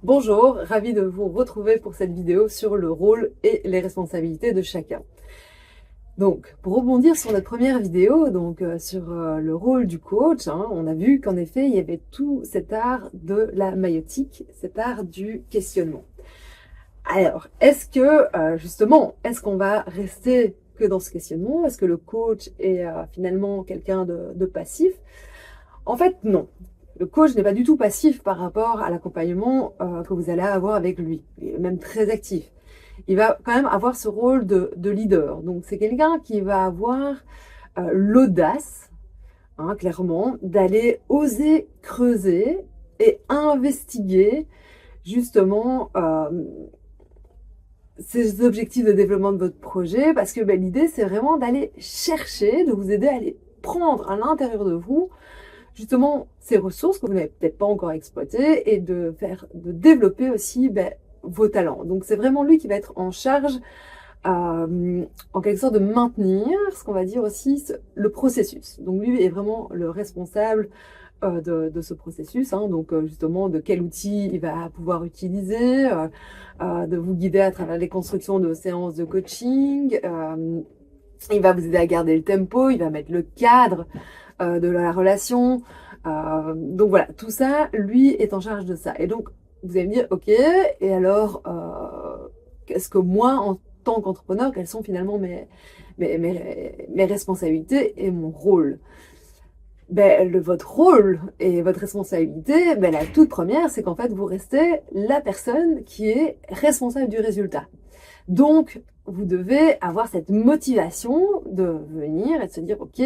Bonjour, ravi de vous retrouver pour cette vidéo sur le rôle et les responsabilités de chacun. Donc, pour rebondir sur notre première vidéo, sur le rôle du coach, on a vu qu'en effet, il y avait tout cet art de la maïotique, cet art du questionnement. Alors, est-ce qu'on va rester que dans ce questionnement? Est-ce que le coach est finalement quelqu'un de passif? En fait, non. Le coach n'est pas du tout passif par rapport à l'accompagnement que vous allez avoir avec lui. Il est même très actif. Il va quand même avoir ce rôle de leader. Donc, c'est quelqu'un qui va avoir l'audace, clairement, d'aller oser creuser et investiguer justement ces objectifs de développement de votre projet, parce que l'idée, c'est vraiment d'aller chercher, de vous aider à aller prendre à l'intérieur de vous justement ces ressources que vous n'avez peut-être pas encore exploitées et de développer aussi vos talents. Donc c'est vraiment lui qui va être en charge, en quelque sorte, de maintenir ce qu'on va dire aussi le processus. Donc lui est vraiment le responsable de ce processus, justement de quel outil il va pouvoir utiliser, de vous guider à travers les constructions de séances de coaching. Il va vous aider à garder le tempo, il va mettre le cadre de la relation. Donc voilà, tout ça, lui est en charge de ça. Et donc, vous allez me dire, ok, et alors, qu'est-ce que moi, en tant qu'entrepreneur, quelles sont finalement mes responsabilités et mon rôle? Votre rôle et votre responsabilité, la toute première, c'est qu'en fait, vous restez la personne qui est responsable du résultat. Donc, vous devez avoir cette motivation de venir et de se dire, ok,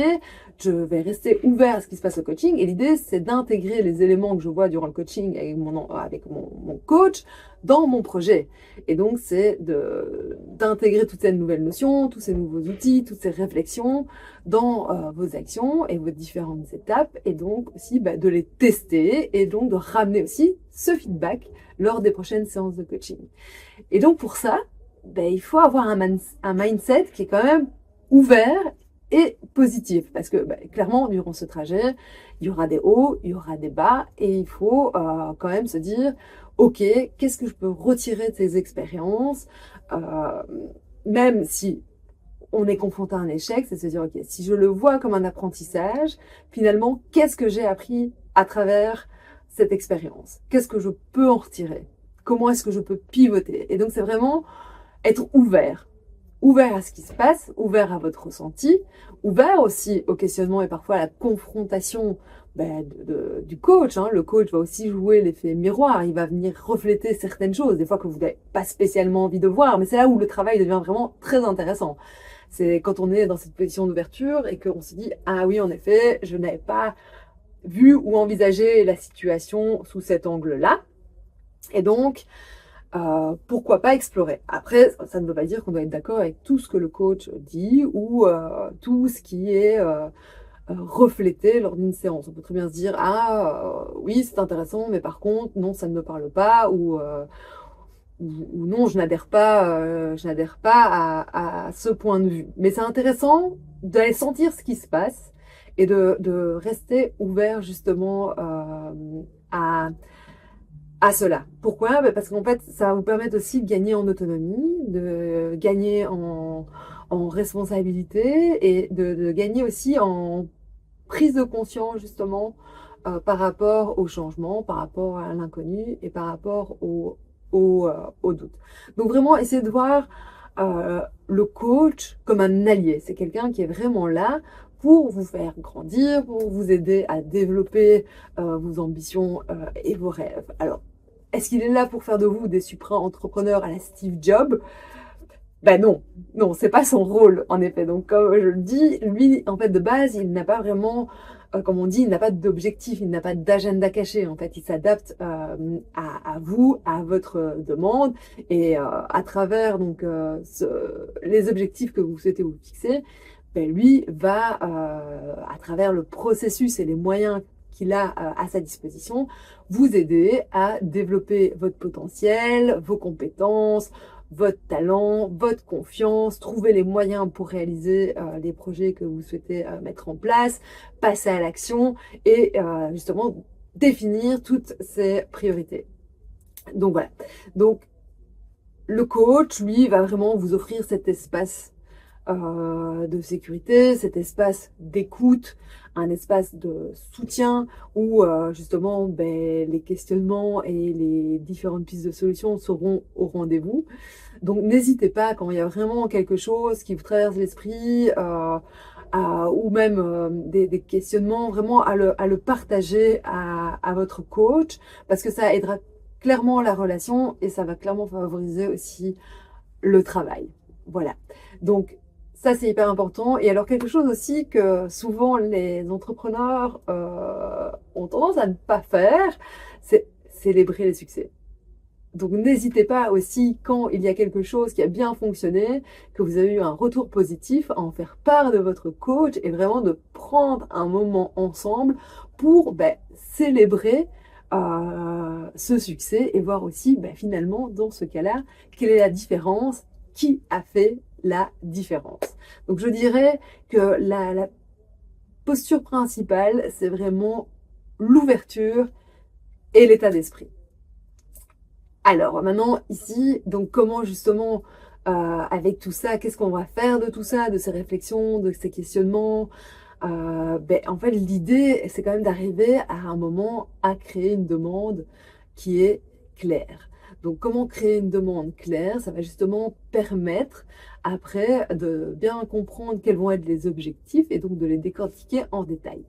je vais rester ouvert à ce qui se passe au coaching. Et l'idée, c'est d'intégrer les éléments que je vois durant le coaching avec mon coach dans mon projet. Et donc, c'est d'intégrer toutes ces nouvelles notions, tous ces nouveaux outils, toutes ces réflexions dans vos actions et vos différentes étapes. Et donc aussi de les tester et donc de ramener aussi ce feedback lors des prochaines séances de coaching. Et donc, pour ça, il faut avoir un mindset qui est quand même ouvert et positif. Parce que clairement, durant ce trajet, il y aura des hauts, il y aura des bas. Et il faut quand même se dire, ok, qu'est-ce que je peux retirer de ces expériences, même si on est confronté à un échec, c'est de se dire, ok, si je le vois comme un apprentissage, finalement, qu'est-ce que j'ai appris à travers cette expérience? Qu'est-ce que je peux en retirer? Comment est-ce que je peux pivoter? Et donc, c'est vraiment être ouvert. Ouvert à ce qui se passe, ouvert à votre ressenti, ouvert aussi au questionnement et parfois à la confrontation du coach. Le coach va aussi jouer l'effet miroir, il va venir refléter certaines choses, des fois que vous n'avez pas spécialement envie de voir, mais c'est là où le travail devient vraiment très intéressant. C'est quand on est dans cette position d'ouverture et qu'on se dit « Ah oui, en effet, je n'avais pas vu ou envisagé la situation sous cet angle-là. » Et donc, pourquoi pas explorer. Après, ça ne veut pas dire qu'on doit être d'accord avec tout ce que le coach dit ou tout ce qui est reflété lors d'une séance. On peut très bien se dire, ah oui, c'est intéressant, mais par contre, non, ça ne me parle pas, ou non, je n'adhère pas à ce point de vue. Mais c'est intéressant d'aller sentir ce qui se passe et de rester ouvert justement à cela. Pourquoi? Parce qu'en fait, ça va vous permettre aussi de gagner en autonomie, de gagner en responsabilité et de gagner aussi en prise de conscience justement par rapport au changement, par rapport à l'inconnu et par rapport au doute. Donc vraiment, essayez de voir le coach comme un allié. C'est quelqu'un qui est vraiment là pour vous faire grandir, pour vous aider à développer vos ambitions et vos rêves. Alors, est-ce qu'il est là pour faire de vous des supra-entrepreneurs à la Steve Jobs? Non, non, c'est pas son rôle, en effet. Donc, comme je le dis, lui, en fait, de base, il n'a pas vraiment, comme on dit, il n'a pas d'objectif, il n'a pas d'agenda caché. En fait, il s'adapte à vous, à votre demande, et à travers les objectifs que vous souhaitez vous fixer, lui va, à travers le processus et les moyens qu'il a à sa disposition, vous aider à développer votre potentiel, vos compétences, votre talent, votre confiance, trouver les moyens pour réaliser les projets que vous souhaitez mettre en place, passer à l'action et justement définir toutes ces priorités. Donc voilà. Donc le coach, lui, va vraiment vous offrir cet espace de sécurité, cet espace d'écoute, un espace de soutien où justement les questionnements et les différentes pistes de solutions seront au rendez-vous. Donc n'hésitez pas quand il y a vraiment quelque chose qui vous traverse l'esprit ou même des questionnements, vraiment à le partager à votre coach parce que ça aidera clairement la relation et ça va clairement favoriser aussi le travail. Voilà. Donc, ça, c'est hyper important. Et alors, quelque chose aussi que souvent les entrepreneurs ont tendance à ne pas faire, c'est célébrer les succès. Donc, n'hésitez pas aussi, quand il y a quelque chose qui a bien fonctionné, que vous avez eu un retour positif, à en faire part de votre coach et vraiment de prendre un moment ensemble pour célébrer ce succès et voir aussi finalement, dans ce cas-là, quelle est la différence, qui a fait la différence. Donc, je dirais que la posture principale, c'est vraiment l'ouverture et l'état d'esprit. Alors maintenant, ici, donc comment justement, avec tout ça, qu'est-ce qu'on va faire de tout ça, de ces réflexions, de ces questionnements? En fait, l'idée, c'est quand même d'arriver à un moment à créer une demande qui est claire. Donc, comment créer une demande claire? Ça va justement permettre après de bien comprendre quels vont être les objectifs et donc de les décortiquer en détail.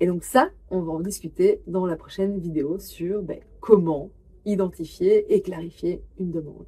Et donc ça, on va en discuter dans la prochaine vidéo sur comment identifier et clarifier une demande.